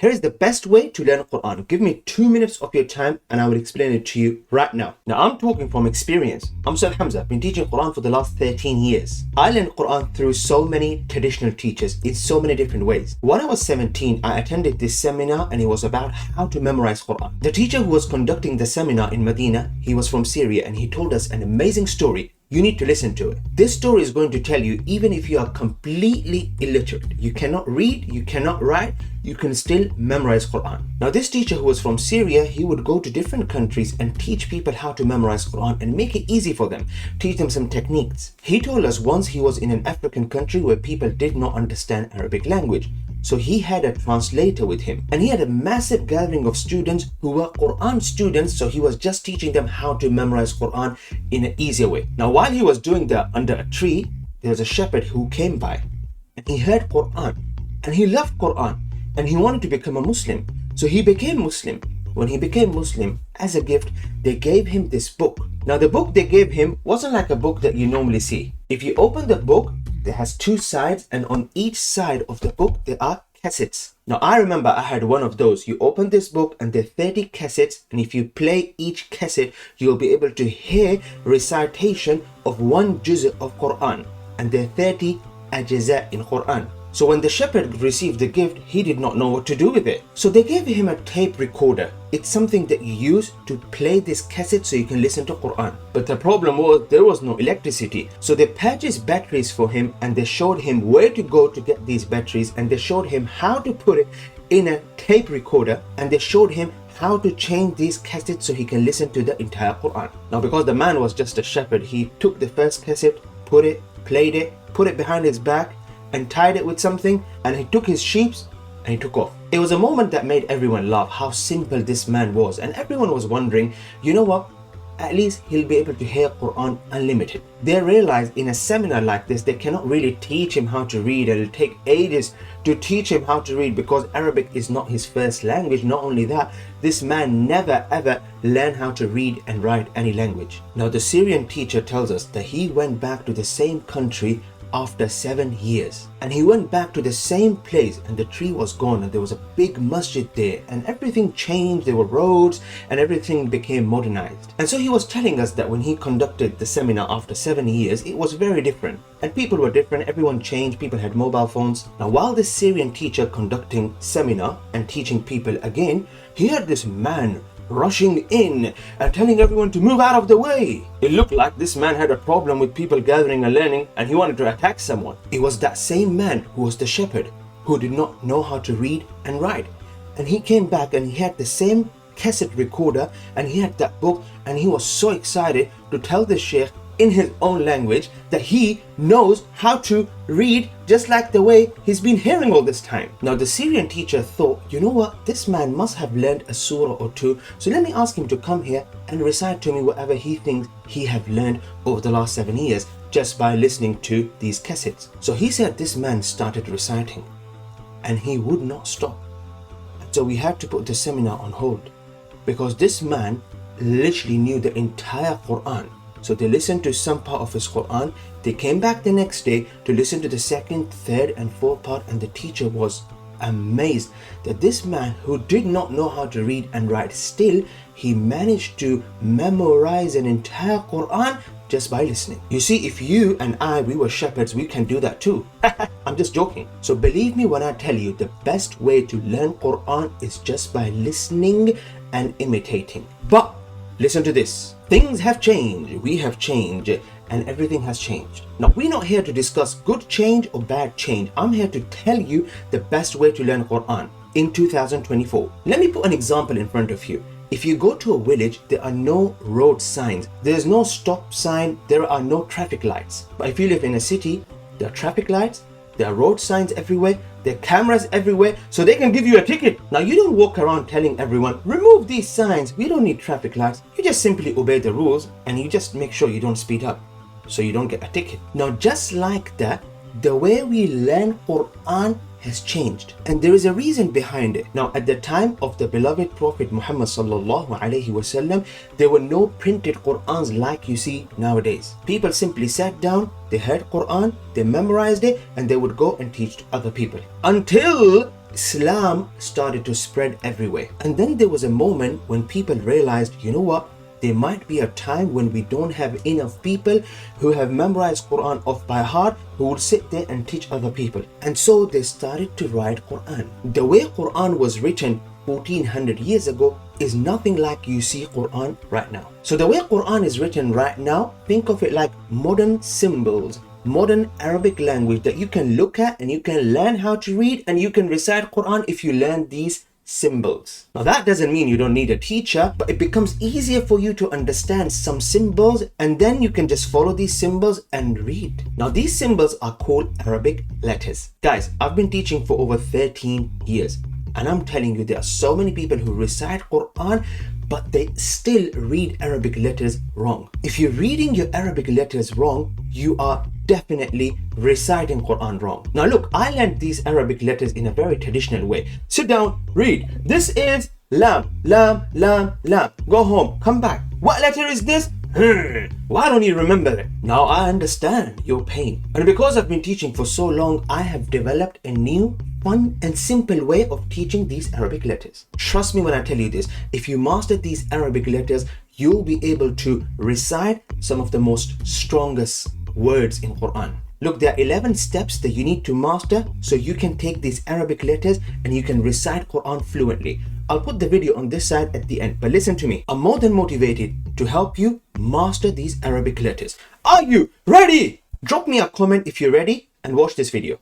Here is the best way to learn Quran. Give me 2 minutes of your time and I will explain it to you right now. Now I'm talking from experience. I'm Ustad Hamza. I've been teaching Quran for the last 13 years. I learned Quran through so many traditional teachers in so many different ways. When I was 17, I attended this seminar and it was about how to memorize Quran. The teacher who was conducting the seminar in Medina, he was from Syria, and he told us an amazing story. You need to listen to it. This story is going to tell you, even if you are completely illiterate, you cannot read, you cannot write, you can still memorize Quran. Now this teacher who was from Syria, he would go to different countries and teach people how to memorize Quran and make it easy for them, teach them some techniques. He told us once he was in an African country where people did not understand Arabic language. So he had a translator with him, and he had a massive gathering of students who were Quran students. So he was just teaching them how to memorize Quran in an easier way. Now while he was doing that under a tree, there was a shepherd who came by and he heard Quran and he loved Quran and he wanted to become a Muslim. So he became Muslim. When he became Muslim, as a gift, they gave him this book. Now the book they gave him wasn't like a book that you normally see. If you open the book, it has two sides, and on each side of the book there are cassettes. Now I remember I had one of those. You open this book and there are 30 cassettes, and if you play each cassette, you'll be able to hear recitation of one juz of Quran, and there are 30 ajza in Quran. So when the shepherd received the gift, he did not know what to do with it. So they gave him a tape recorder. It's something that you use to play this cassette so you can listen to Quran. But the problem was there was no electricity. So they purchased batteries for him, and they showed him where to go to get these batteries, and they showed him how to put it in a tape recorder, and they showed him how to change these cassettes so he can listen to the entire Quran. Now because the man was just a shepherd, he took the first cassette, put it, played it, put it behind his back, and tied it with something, and he took his sheep and he took off. It was a moment that made everyone laugh how simple this man was, and everyone was wondering, you know what, at least he'll be able to hear Quran unlimited. They realized in a seminar like this they cannot really teach him how to read, and it'll take ages to teach him how to read because Arabic is not his first language. Not only that, this man never ever learned how to read and write any language. Now the Syrian teacher tells us that he went back to the same country after 7 years, and he went back to the same place, and the tree was gone, and there was a big masjid there, and everything changed. There were roads and everything became modernized. And so he was telling us that when he conducted the seminar after 7 years, it was very different, and people were different. Everyone changed. People had mobile phones. Now while this Syrian teacher conducting seminar and teaching people again, he had this man rushing in and telling everyone to move out of the way. It looked like this man had a problem with people gathering and learning, and he wanted to attack someone. It was that same man who was the shepherd, who did not know how to read and write. And he came back and he had the same cassette recorder, and he had that book, and he was so excited to tell the sheikh in his own language that he knows how to read just like the way he's been hearing all this time. Now the Syrian teacher thought, you know what, this man must have learned a surah or two, so let me ask him to come here and recite to me whatever he thinks he have learned over the last 7 years just by listening to these cassettes. So he said this man started reciting and he would not stop. So we had to put the seminar on hold because this man literally knew the entire Quran. So they listened to some part of his Quran. They came back the next day to listen to the second, third and fourth part, and the teacher was amazed that this man who did not know how to read and write, still he managed to memorize an entire Quran just by listening. You see, if you and I, we were shepherds, we can do that too. I'm just joking. So believe me when I tell you, the best way to learn Quran is just by listening and imitating. But listen to this. Things have changed, we have changed, and everything has changed. Now, we're not here to discuss good change or bad change. I'm here to tell you the best way to learn Quran in 2024. Let me put an example in front of you. If you go to a village, there are no road signs. There's no stop sign. There are no traffic lights. But if you live in a city, there are traffic lights, there are road signs everywhere, there are cameras everywhere, so they can give you a ticket. Now you don't walk around telling everyone, remove these signs, we don't need traffic lights. You just simply obey the rules and you just make sure you don't speed up so you don't get a ticket. Now just like that, the way we learn Quran has changed, and there is a reason behind it. Now at the time of the beloved Prophet Muhammad sallallahu alaihi wasallam, there were no printed Qurans like you see nowadays. People simply sat down, they heard Quran, they memorized it, and they would go and teach to other people. Until Islam started to spread everywhere. And then there was a moment when people realized, you know what? There might be a time when we don't have enough people who have memorized Quran off by heart who will sit there and teach other people. And so they started to write Quran. The way Quran was written 1400 years ago is nothing like you see Quran right now. So the way Quran is written right now, think of it like modern symbols, modern Arabic language that you can look at and you can learn how to read, and you can recite Quran if you learn these symbols. Now that doesn't mean you don't need a teacher, but it becomes easier for you to understand some symbols, and then you can just follow these symbols and read. Now these symbols are called Arabic letters. Guys, I've been teaching for over 13 years, and I'm telling you, there are so many people who recite Quran but they still read Arabic letters wrong. If you're reading your Arabic letters wrong, you are definitely reciting Quran wrong. Now look, I learned these Arabic letters in a very traditional way. Sit down, read. This is lam, lam, lam, lam. Go home, come back. What letter is this? Why don't you remember it? Now I understand your pain. And because I've been teaching for so long, I have developed a new, fun and simple way of teaching these Arabic letters. Trust me when I tell you this, if you master these Arabic letters, you'll be able to recite some of the most strongest words in Quran. Look, there are 11 steps that you need to master so you can take these Arabic letters and you can recite Quran fluently. I'll put the video on this side at the end, but listen to me. I'm more than motivated to help you master these Arabic letters. Are you ready? Drop me a comment if you're ready and watch this video.